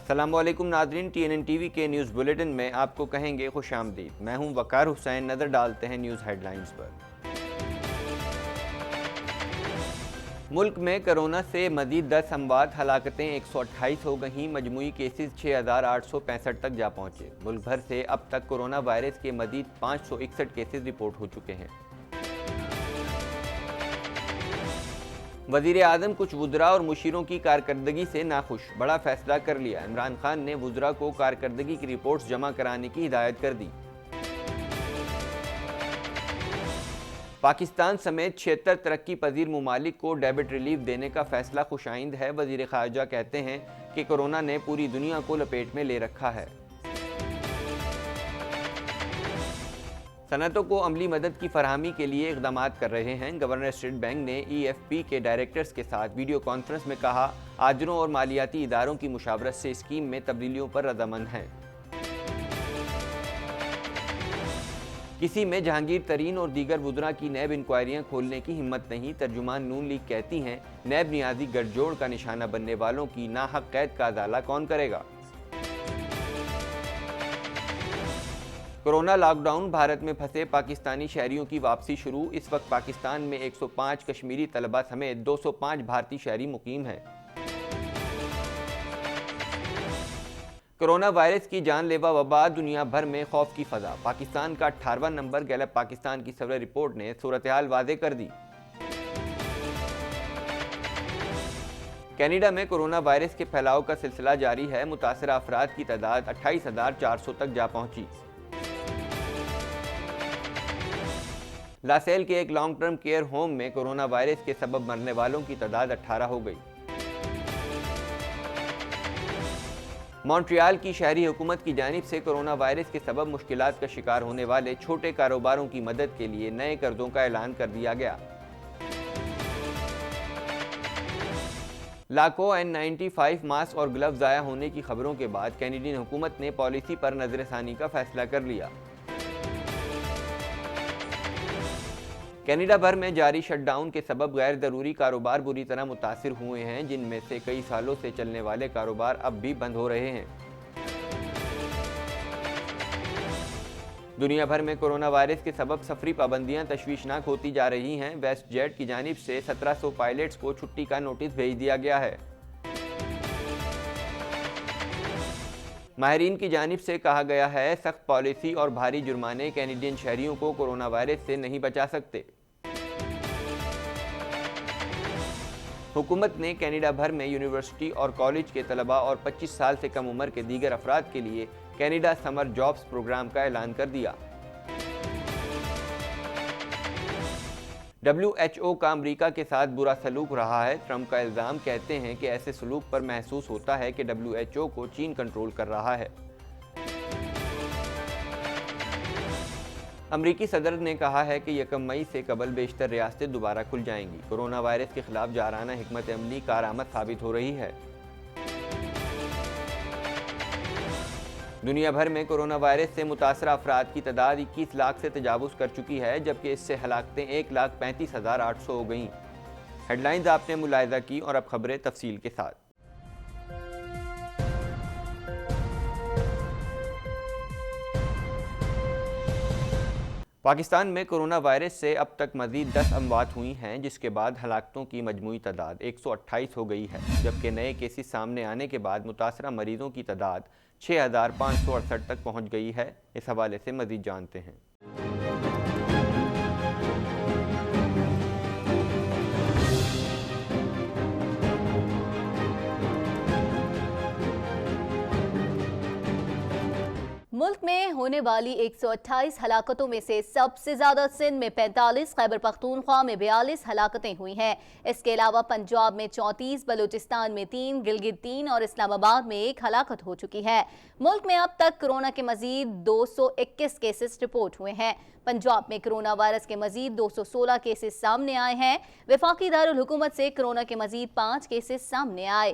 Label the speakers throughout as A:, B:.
A: السلام علیکم ناظرین، T N N T V کے نیوز بلیٹن میں آپ کو کہیں گے خوش آمدید۔ میں ہوں وقار حسین۔ نظر ڈالتے ہیں نیوز ہیڈ لائنز پر۔ ملک میں کرونا سے مزید 10 اموات، ہلاکتیں 128 ہو گئیں، مجموعی کیسز 6865 تک جا پہنچے۔ ملک بھر سے اب تک کرونا وائرس کے مزید 561 کیسز رپورٹ ہو چکے ہیں۔ وزیر اعظم کچھ وزراء اور مشیروں کی کارکردگی سے ناخوش، بڑا فیصلہ کر لیا۔ عمران خان نے وزراء کو کارکردگی کی رپورٹس جمع کرانے کی ہدایت کر دی۔ پاکستان سمیت 76 ترقی پذیر ممالک کو ڈیبٹ ریلیف دینے کا فیصلہ خوش آئند ہے۔ وزیر خارجہ کہتے ہیں کہ کورونا نے پوری دنیا کو لپیٹ میں لے رکھا ہے۔ صنعتوں کو عملی مدد کی فراہمی کے لیے اقدامات کر رہے ہیں۔ گورنر اسٹیٹ بینک نے ای ایف پی کے ڈائریکٹرز کے ساتھ ویڈیو کانفرنس میں کہا، آجروں اور مالیاتی اداروں کی مشاورت سے اسکیم میں تبدیلیوں پر رضامند ہیں۔ کسی میں جہانگیر ترین اور دیگر وزراء کی نیب انکوائریاں کھولنے کی ہمت نہیں۔ ترجمان نون لیگ کہتی ہیں، نیب نیازی گٹھ جوڑ کا نشانہ بننے والوں کی ناحق قید کا ازالہ کون کرے گا؟ کورونا لاک ڈاؤن، بھارت میں پھنسے پاکستانی شہریوں کی واپسی شروع۔ اس وقت پاکستان میں 105 کشمیری طلبہ سمیت 205 بھارتی شہری مقیم ہیں۔ کورونا وائرس کی جان لیوا وبا، دنیا بھر میں خوف کی فضا۔ پاکستان کا 18واں نمبر گیلپ پاکستان کی سروے رپورٹ نے صورتحال واضح کر دی۔ کینیڈا میں کورونا وائرس کے پھیلاؤ کا سلسلہ جاری ہے۔ متاثرہ افراد کی تعداد 28,400 تک جا پہنچی۔ لاسیل کے ایک لانگ ٹرم کیئر ہوم میں کورونا وائرس کے سبب مرنے والوں کی تعداد 18 ہو گئی۔ مونٹریال کی شہری حکومت کی جانب سے کورونا وائرس کے سبب مشکلات کا شکار ہونے والے چھوٹے کاروباروں کی مدد کے لیے نئے قرضوں کا اعلان کر دیا گیا۔ لاکھوں N95 ماسک اور گلوز ضائع ہونے کی خبروں کے بعد کینیڈین حکومت نے پالیسی پر نظر ثانی کا فیصلہ کر لیا۔ کینیڈا بھر میں جاری شٹ ڈاؤن کے سبب غیر ضروری کاروبار بری طرح متاثر ہوئے ہیں، جن میں سے کئی سالوں سے چلنے والے کاروبار اب بھی بند ہو رہے ہیں۔ دنیا بھر میں کورونا وائرس کے سبب سفری پابندیاں تشویشناک ہوتی جا رہی ہیں۔ ویسٹ جیٹ کی جانب سے 1700 پائلٹس کو چھٹی کا نوٹس بھیج دیا گیا ہے۔ ماہرین کی جانب سے کہا گیا ہے، سخت پالیسی اور بھاری جرمانے کینیڈین شہریوں کو کورونا وائرس سے نہیں بچا سکتے۔ حکومت نے کینیڈا بھر میں یونیورسٹی اور کالج کے طلباء اور 25 سال سے کم عمر کے دیگر افراد کے لیے کینیڈا سمر جابز پروگرام کا اعلان کر دیا۔ WHO کا امریکہ کے ساتھ برا سلوک رہا ہے۔ ٹرمپ کا الزام، کہتے ہیں کہ ایسے سلوک پر محسوس ہوتا ہے کہ WHO کو چین کنٹرول کر رہا ہے۔ امریکی صدر نے کہا ہے کہ 1 مئی سے قبل بیشتر ریاستیں دوبارہ کھل جائیں گی۔ کورونا وائرس کے خلاف جارحانہ حکمت عملی کارآمد ثابت ہو رہی ہے۔ دنیا بھر میں کورونا وائرس سے متاثرہ افراد کی تعداد 21 لاکھ سے تجاوز کر چکی ہے، جبکہ اس سے ہلاکتیں 1,35,800 ہو گئیں۔ ہیڈ لائنز آپ نے ملاحظہ کی، اور اب خبریں تفصیل کے ساتھ۔ پاکستان میں کورونا وائرس سے اب تک مزید 10 اموات ہوئی ہیں، جس کے بعد ہلاکتوں کی مجموعی تعداد 128 ہو گئی ہے، جبکہ نئے کیسز سامنے آنے کے بعد متاثرہ مریضوں کی تعداد 6,568 تک پہنچ گئی ہے۔ اس حوالے سے مزید جانتے ہیں۔
B: ملک میں ہونے والی 128 ہلاکتوں میں سے سب سے زیادہ سندھ میں 45، خیبر پختونخوا میں 42 ہلاکتیں ہوئی ہیں۔ اس کے علاوہ پنجاب میں 34، بلوچستان میں 3، گلگت 3 اور اسلام آباد میں 1 ہلاکت ہو چکی ہے۔ ملک میں اب تک کورونا کے مزید 221 کیسز رپورٹ ہوئے ہیں۔ پنجاب میں کورونا وائرس کے مزید 216 کیسز سامنے آئے ہیں۔ وفاقی دارالحکومت سے کورونا کے مزید 5 کیسز سامنے آئے۔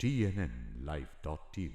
C: TNNlive.tv।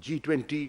D: G20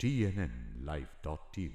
C: TNNlive.tv।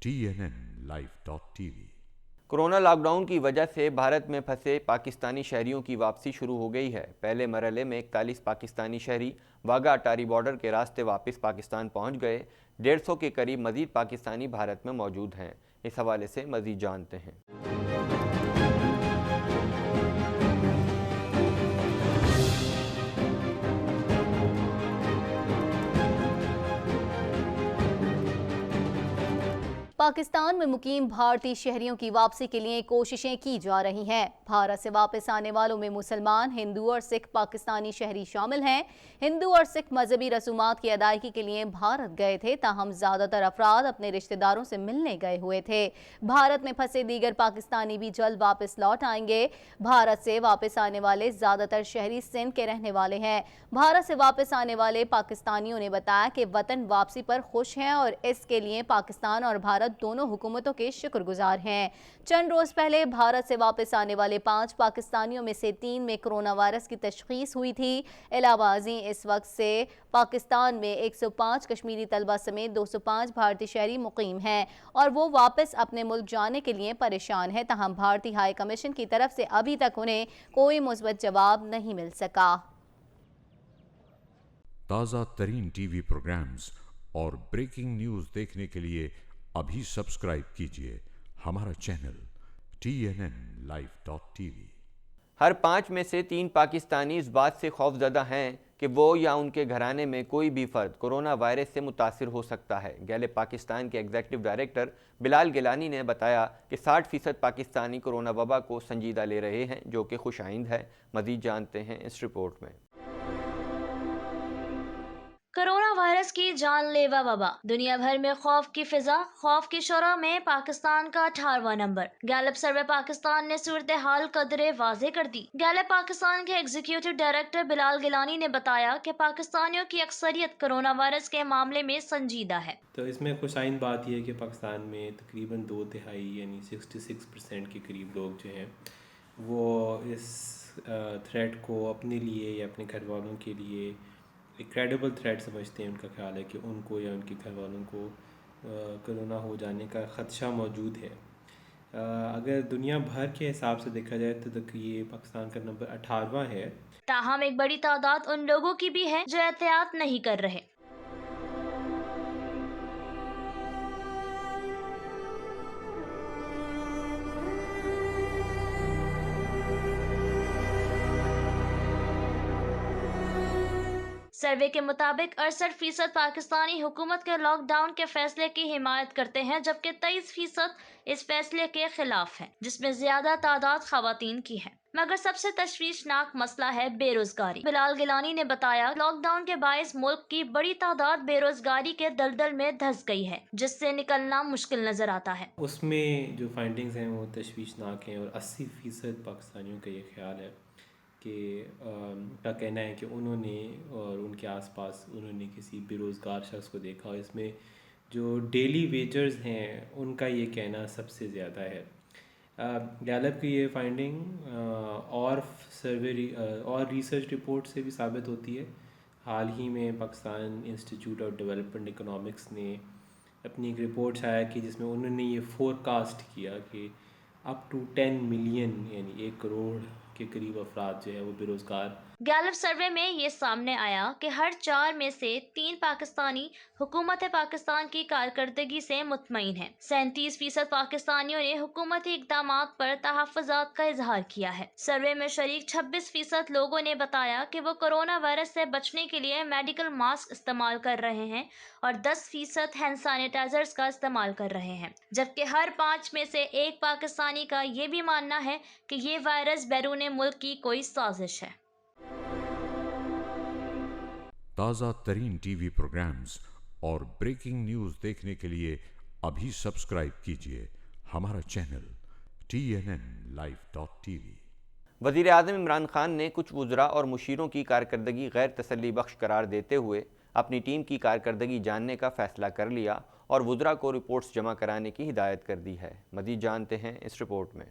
C: TNNlive.tv।
A: Corona lock down کی وجہ سے بھارت میں پھنسے پاکستانی شہریوں کی واپسی شروع ہو گئی ہے۔ پہلے مرحلے میں 41 پاکستانی شہری واگا اٹاری بارڈر کے راستے واپس پاکستان پہنچ گئے۔ 150 کے قریب مزید پاکستانی بھارت میں موجود ہیں۔ اس حوالے سے مزید جانتے ہیں۔
B: پاکستان میں مقیم بھارتی شہریوں کی واپسی کے لیے کوششیں کی جا رہی ہیں۔ بھارت سے واپس آنے والوں میں مسلمان، ہندو اور سکھ پاکستانی شہری شامل ہیں۔ ہندو اور سکھ مذہبی رسومات کی ادائیگی کے لیے بھارت گئے تھے، تاہم زیادہ تر افراد اپنے رشتہ داروں سے ملنے گئے ہوئے تھے۔ بھارت میں پھنسے دیگر پاکستانی بھی جلد واپس لوٹ آئیں گے۔ بھارت سے واپس آنے والے زیادہ تر شہری سندھ کے رہنے والے ہیں۔ بھارت سے واپس آنے والے پاکستانیوں نے بتایا کہ وطن واپسی پر خوش ہیں اور اس کے لیے پاکستان اور بھارت دونوں حکومتوں کے شکر گزار ہیں۔ چند روز پہلے بھارت سے واپس آنے والے 5 پاکستانیوں میں سے 3 میں کرونا وائرس کی تشخیص ہوئی تھی۔ علاوہ ازیں اس وقت سے پاکستان میں 105 کشمیری طلبہ سمیت 205 بھارتی شہری مقیم ہیں اور وہ واپس اپنے ملک جانے کے لیے پریشان ہیں، تاہم بھارتی ہائی کمیشن کی طرف سے ابھی تک انہیں کوئی مثبت جواب نہیں مل سکا۔
C: تازہ ترین ٹی وی پروگرامز اور بریکنگ نیوز دیکھنے کے لیے ابھی سبسکرائب کیجئے ہمارا چینل TNNLive.tv۔
A: ہر 5 میں سے 3 پاکستانی اس بات سے خوف زدہ ہیں کہ وہ یا ان کے گھرانے میں کوئی بھی فرد کورونا وائرس سے متاثر ہو سکتا ہے۔ گیلپ پاکستان کے ایگزیکٹو ڈائریکٹر بلال گیلانی نے بتایا کہ 60% پاکستانی کورونا وبا کو سنجیدہ لے رہے ہیں، جو کہ خوش آئند ہے۔ مزید جانتے ہیں اس رپورٹ میں۔
E: کرونا وائرس کی جان لیوا وبا، دنیا بھر میں خوف کی فضا، خوف کی شرح میں پاکستان کا 18واں نمبر۔ گیلپ سروے پاکستان نے صورتحال قدرے واضح کر دی۔ گیلپ پاکستان کے ایگزیکٹو ڈائریکٹر بلال گیلانی نے بتایا کہ پاکستانیوں کی اکثریت کرونا وائرس کے معاملے میں سنجیدہ ہے۔
F: تو اس میں خوش آئند بات یہ ہے کہ پاکستان میں تقریباً 2/3 یعنی 66% کے قریب لوگ جو ہیں وہ اس تھریٹ کو اپنے لیے یا اپنے گھر والوں کے لیے ایک کریڈیبل تھریٹ سمجھتے ہیں۔ ان کا خیال ہے کہ ان کو یا ان کے گھر والوں کو کرونا ہو جانے کا خدشہ موجود ہے۔ اگر دنیا بھر کے حساب سے دیکھا جائے تو یہ پاکستان کا نمبر 18واں ہے۔
E: تاہم ایک بڑی تعداد ان لوگوں کی بھی ہے جو احتیاط نہیں کر رہے۔ سروے کے مطابق 68% پاکستانی حکومت کے لاک ڈاؤن کے فیصلے کی حمایت کرتے ہیں، جبکہ 23% اس فیصلے کے خلاف ہیں، جس میں زیادہ تعداد خواتین کی ہے۔ مگر سب سے تشویشناک مسئلہ ہے بے روزگاری۔ بلال گیلانی نے بتایا لاک ڈاؤن کے باعث ملک کی بڑی تعداد بے روزگاری کے دلدل میں دھس گئی ہے، جس سے نکلنا مشکل نظر آتا ہے۔
F: اس میں جو فائنڈنگز ہیں وہ تشویشناک ہیں اور 80% پاکستانیوں کا یہ خیال ہے کہ کا کہنا ہے کہ انہوں نے اور ان کے آس پاس انہوں نے کسی بے روزگار شخص کو دیکھا، اور اس میں جو ڈیلی ویجرز ہیں ان کا یہ کہنا سب سے زیادہ ہے۔ گیلپ کی یہ فائنڈنگ اور سروے اور ریسرچ رپورٹ سے بھی ثابت ہوتی ہے۔ حال ہی میں Pakistan institute of development economics نے اپنی ایک رپورٹ شائع کی جس میں انہوں نے یہ فور کاسٹ کیا کہ اپ ٹو 10 ملین یعنی 1 کروڑ کے قریب افراد جو ہے وہ بے روزگار۔
E: گیلپ سروے میں یہ سامنے آیا کہ ہر 4 میں سے 3 پاکستانی حکومت پاکستان کی کارکردگی سے مطمئن ہیں۔ 37% پاکستانیوں نے حکومتی اقدامات پر تحفظات کا اظہار کیا ہے۔ سروے میں شریک 26% لوگوں نے بتایا کہ وہ کرونا وائرس سے بچنے کے لیے میڈیکل ماسک استعمال کر رہے ہیں اور 10% ہینڈ سینیٹائزرز کا استعمال کر رہے ہیں، جبکہ ہر 5 میں سے 1 پاکستانی کا یہ بھی ماننا ہے کہ یہ وائرس بیرون ملک کی کوئی سازش ہے۔
C: تازہ ترین ٹی وی پروگرامز اور بریکنگ نیوز دیکھنے کے لیے ابھی سبسکرائب کیجئے ہمارا چینل TNNLive.tv۔
A: وزیر اعظم عمران خان نے کچھ وزراء اور مشیروں کی کارکردگی غیر تسلی بخش قرار دیتے ہوئے اپنی ٹیم کی کارکردگی جاننے کا فیصلہ کر لیا اور وزراء کو رپورٹس جمع کرانے کی ہدایت کر دی ہے۔ مزید جانتے ہیں اس رپورٹ میں۔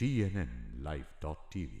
C: TNNlive.tv।